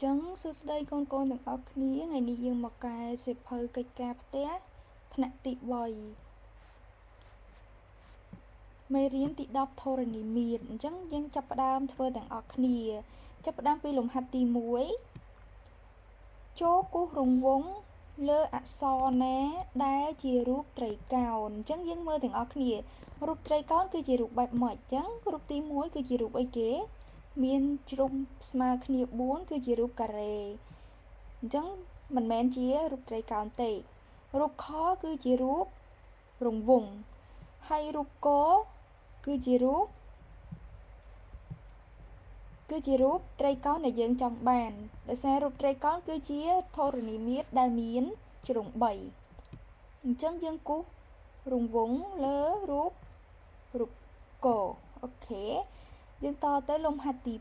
ចឹងសួស្តីកូនទាំងអស់គ្នាថ្ងៃនេះយើងមកកែសៀវភៅកិច្ចការផ្ទះថ្នាក់ទី3មេរៀនទី10ធរណីមាត្រអញ្ចឹងយើងចាប់ផ្ដើមធ្វើទាំងអស់គ្នាចាប់ផ្ដើមពីលំហាត់ទី1ចូលគូសរង្វង់លើអក្សរណាដែលជារូបត្រីកោណអញ្ចឹងយើងមើលទាំងអស់គ្នារូបត្រីកោណគឺជារូបបែបម៉េចអញ្ចឹងរូបទី1គឺជារូបអីគេមានជ្រុងស្មើគ្នា4គឺជារូបការ៉េអញ្ចឹងមិនមែនជារូបត្រីកោណទេរូបខគឺជារូបរង្វង់ហើយរូបកគឺជារូបត្រីកោណដែលយើងចង់បានដោយសាររូបត្រីកោណគឺជាធរណីមាត្រដែលមានជ្រុង3អញ្ចឹងយើងគូសរង្វង់លើរូបកអូខេយើងតទៅលំហាត់ទី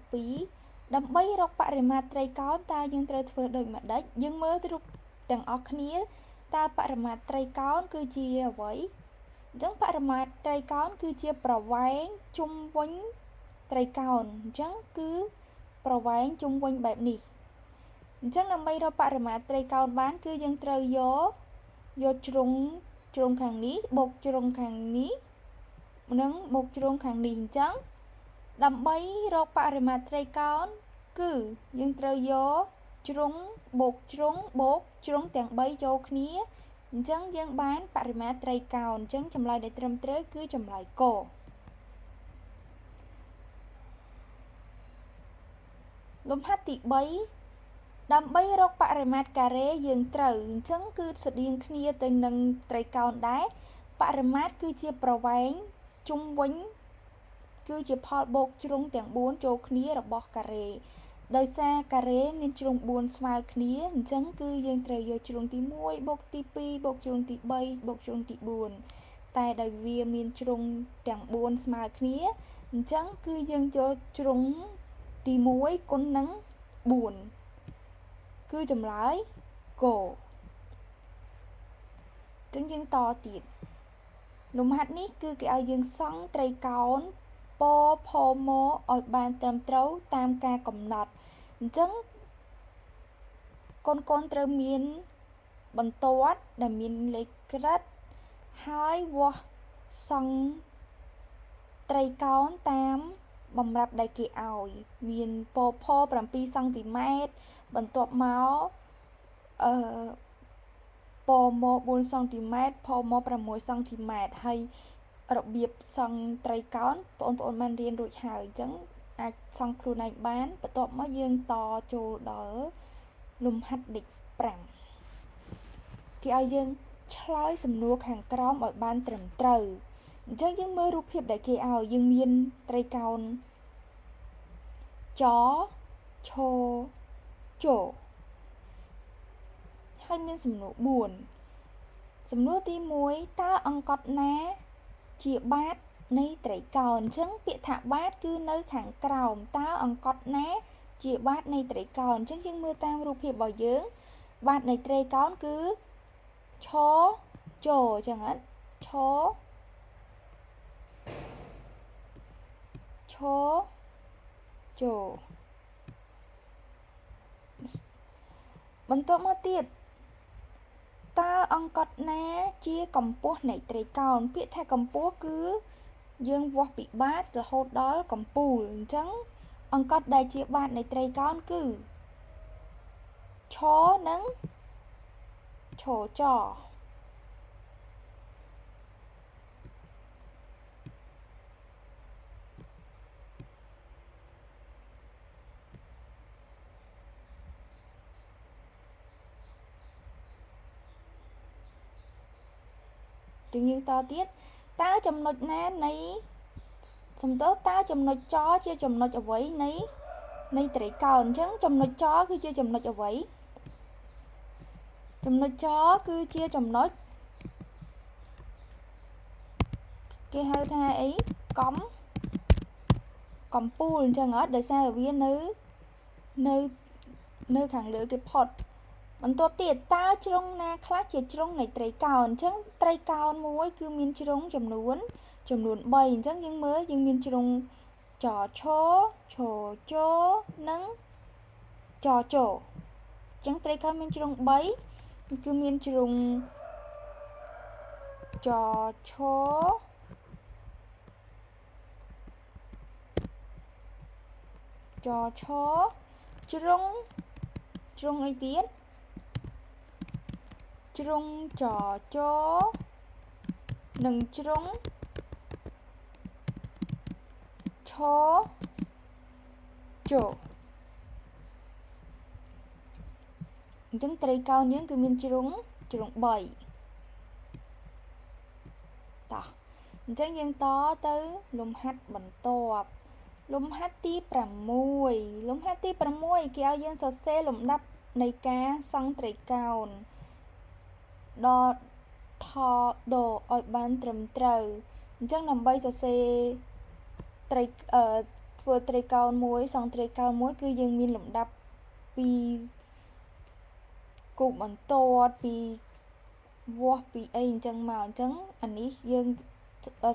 2ដើម្បីរកបរិមាត្រត្រីកោណតើយើងត្រូវធ្វើដូចម្ដេចយើងមើលរូបទាំងអស់គ្នាតើបរិមាត្រត្រីកោណគឺជាអ្វីអញ្ចឹងបរិមាត្រត្រីកោណគឺជាប្រវែងជុំវិញត្រីកោណអញ្ចឹងគឺប្រវែងជុំវិញបែបនេះអញ្ចឹងដើម្បីរកបរិមាត្រត្រីកោណបានគឺយើងត្រូវយកជ្រុងខាងនេះបូកជ្រុងខាងនេះនិងបូកជ្រុងខាងនេះអញ្ចឹងដើម្បីរកបរិមាត្រត្រីកោណគឺយើងត្រូវយកជ្រុងបូកជ្រុងបូកជ្រុងទាំង3ចូលគ្នាអញ្ចឹងយើងបានបរិមាត្រត្រីកោណអញ្ចឹងចម្លើយដែលត្រឹមត្រូវគឺចម្លើយកលំហាត់ទី3ដើម្បីរកបរិមាត្រការ៉េយើងត្រូវអញ្ចឹងគឺស្តៀងគ្នាទៅនឹងត្រីកោណដែរបរិមាត្រគឺជាប្រវែងជុំវិញគឺជាផលបូកជ្រុងទាំង4ចូលគ្នារបស់ការ៉េដោយសារការ៉េមានជ្រុង4ស្មើគ្នាអញ្ចឹងគឺយើងត្រូវយកជ្រុងទី1បូកទី2បូកជ្រុងទី3បូកជ្រុងទី4តែដោយវាមានជ្រុងទាំង4ស្មើគ្នាអញ្ចឹងគឺយើងយកជ្រុងទី1គុណនឹង4គឺចម្លើយកអញ្ចឹងយើងតទៀតលំហាត់នេះគឺគេឲ្យយើងសង់ត្រីកោណពផមឲ្យបានត្រឹមត្រូវតាមការកំណត់អញ្ចឹងកូនត្រូវមានបន្ទាត់ដែលមានលេខក្រិតហើយវាស់សង់ត្រីកោណតាមបំរាប់ដែលគេឲ្យមានព7សង់ទីម៉ែត្របន្ទាប់មកពម4សង់ទីម៉ែត្រផម6សង់ទីម៉ែត្រហើយរបៀបសង់ត្រីកោណបងប្អូនបានរៀនរួចហើយអញ្ចឹងអាចសង់ខ្លួនឯងបានបន្ទាប់មកយើងតចូលដល់លំហាត់លេខ5គេឲ្យយើងឆ្លើយសំណួរខាងក្រោមឲ្យបានត្រឹមត្រូវអញ្ចឹងយើងមើលរូបភាពដែលគេឲ្យយើងមានត្រីកោណចឈជហើយមានសំណួរ4សំណួរទី1តើអង្កត់ណាជាបាតនៃត្រីកោណអញ្ចឹងពាក្យថាបាតគឺនៅខាងក្រោមតើអង្កត់ណាជាបាតនៃត្រីកោណអញ្ចឹងយើងមើលតាមរូបភាពរបស់យើងបាតនៃត្រីកោណគឺឈជអញ្ចឹងអត់ឈជបន្ទាប់មកទៀតតើអង្កត់ណាជាកម្ពស់នៃត្រីកោណពាក្យថាកម្ពស់គឺយើងវាស់ពីបាតរហូតដល់កំពូលអញ្ចឹងអង្កត់ដែលជាបាតនៃត្រីកោណគឺឈនិងឈចយើងតទៀតតើចំណុចណានៃតើចំណុចចជាចំណុចអ្វីនៃត្រីកោណអញ្ចឹងចំណុចចគឺជាចំណុចអ្វីចំណុចចគឺជាចំណុចគេហៅថាអីកំពូលអញ្ចឹងអត់ដោយសារវានៅខាងលើគេផុតបន្ទាប់ទៀតតើជ្រុងណាខ្លះជាជ្រុងនៃត្រីកោណអញ្ចឹងត្រីកោណមួយគឺមានជ្រុងចំនួន3អញ្ចឹងយើងមើលយើងមានជ្រុងចឈជនិង ចជអញ្ចឹងត្រីកោណមានជ្រុង3គឺមានជ្រុងចឈជ្រុងអីទៀតជ្រុងចជនិងជ្រុងឈជអញ្ចឹងត្រីកោណយើងគឺមានជ្រុង3តោះអញ្ចឹងយើងតទៅលំហាត់បន្ទាប់លំហាត់ទី6លំហាត់ទី6គេឲ្យយើងសរសេរលំដាប់នៃការសង់ត្រីកោណដល់ថដឲ្យបានត្រឹមត្រូវអញ្ចឹងដើម្បីសរសេរត្រីធ្វើត្រីកោណមួយសង់ត្រីកោណមួយគឺយើងមានលំដាប់ពីគូបបន្ទាត់ពីវាស់ពីអីអញ្ចឹងមកអញ្ចឹងអានេះយើង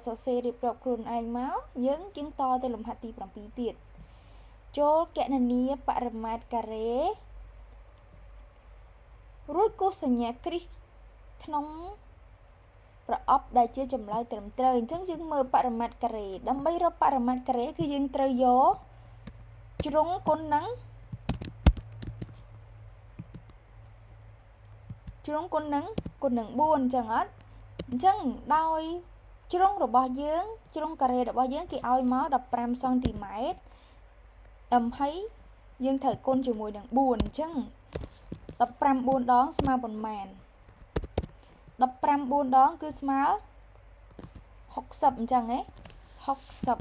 សរសេររៀបរាប់ខ្លួនឯងមកយើងតទៅលំហាត់ទី7ទៀតចូលគណនាបរិមាត្រការ៉េរួចគូសសញ្ញាគ្រីសក្នុងប្រអប់ដែលជាចម្លើយត្រឹមត្រូវអញ្ចឹងយើងមើលបរិមាត្រការ៉េដើម្បីរកបរិមាត្រការ៉េគឺយើងត្រូវយកជ្រុងគុណនឹង4អញ្ចឹងអត់អញ្ចឹងដោយជ្រុងរបស់យើងជ្រុងការ៉េរបស់យើងគេឲ្យមក15សង់ទីម៉ែត្រហើយយើងត្រូវគុណជាមួយនឹង4អញ្ចឹង15 4ដងស្មើប៉ុន្មាន15 4ដងគឺស្មើ60អញ្ចឹងហ៎60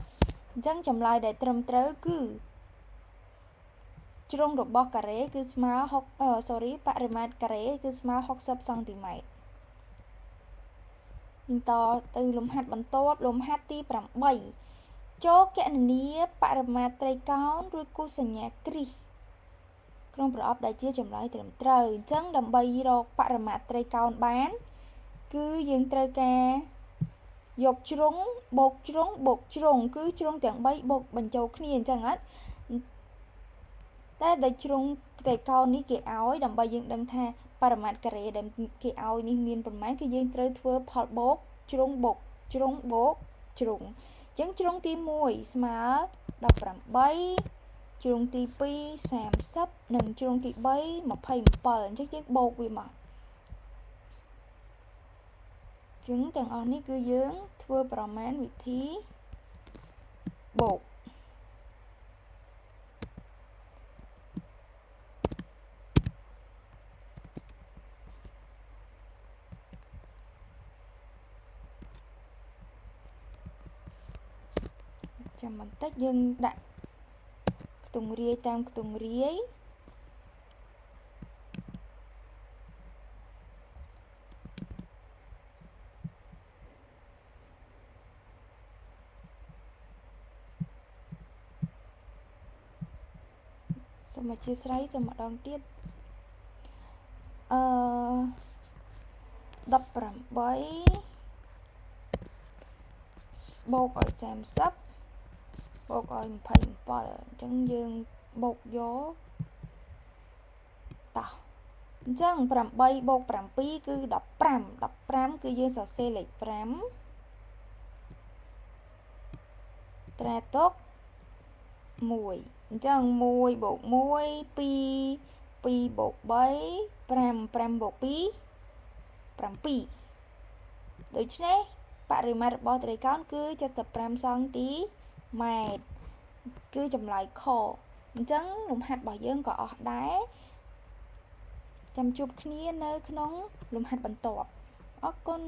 អញ្ចឹងចម្លើយដែលត្រឹមត្រូវគឺជ្រុងរបស់ការ៉េគឺស្មើបរិមាត្រការ៉េគឺស្មើ60សង់ទីម៉ែត្រតទៅលំហាត់បន្ទាប់លំហាត់ទី8ចូលគណនាបរិមាត្រត្រីកោណរួចគូសសញ្ញាគ្រីសក្នុងប្រអប់ដែលជាចម្លើយត្រឹមត្រូវអញ្ចឹងដើម្បីរកបរិមាត្រត្រីកោណបានគឺយើងត្រូវការយកជ្រុងបូកជ្រុងបូកជ្រុងគឺជ្រុងទាំង3បូកបញ្ចូលគ្នាអញ្ចឹងអត់តែដែលជ្រុងត្រីកោណនេះគេឲ្យដើម្បីយើងដឹងថាបរិមាត្រការ៉េដែលគេឲ្យនេះមានប៉ុន្មានគឺយើងត្រូវធ្វើផលបូកជ្រុងបូកជ្រុងបូកជ្រុងអញ្ចឹងជ្រុងទី1ស្មើ18ជ្រុងទី2 30និងជ្រុងទី3 27អញ្ចឹងយើងបូកវាមកអញ្ចឹងទាំងអស់នេះគឺយើងធ្វើប្រមាណវិធីបូកចាំបន្តិចយើងដាក់ខ្ទង់រាយតាមខ្ទង់រាយសូមអធិស្ឋានសូមម្ដងទៀត18បូកឲ្យ30បូកឲ្យ27អញ្ចឹងយើងបូកយកតោះអញ្ចឹង8បូក7គឺ15គឺយើងសរសេរលេខ5ត្រាទុក1អញ្ចឹង1បូក1 2 2បូក3 5 5បូក2 7ដូច្នេះបរិមាត្ររបស់ត្រីកោណគឺ75សង់ទីម៉ែត្រគឺចម្លើយខអញ្ចឹងលំហាត់របស់យើងក៏អស់ដែរចាំជួបគ្នានៅក្នុងលំហាត់បន្ទាប់អរគុណ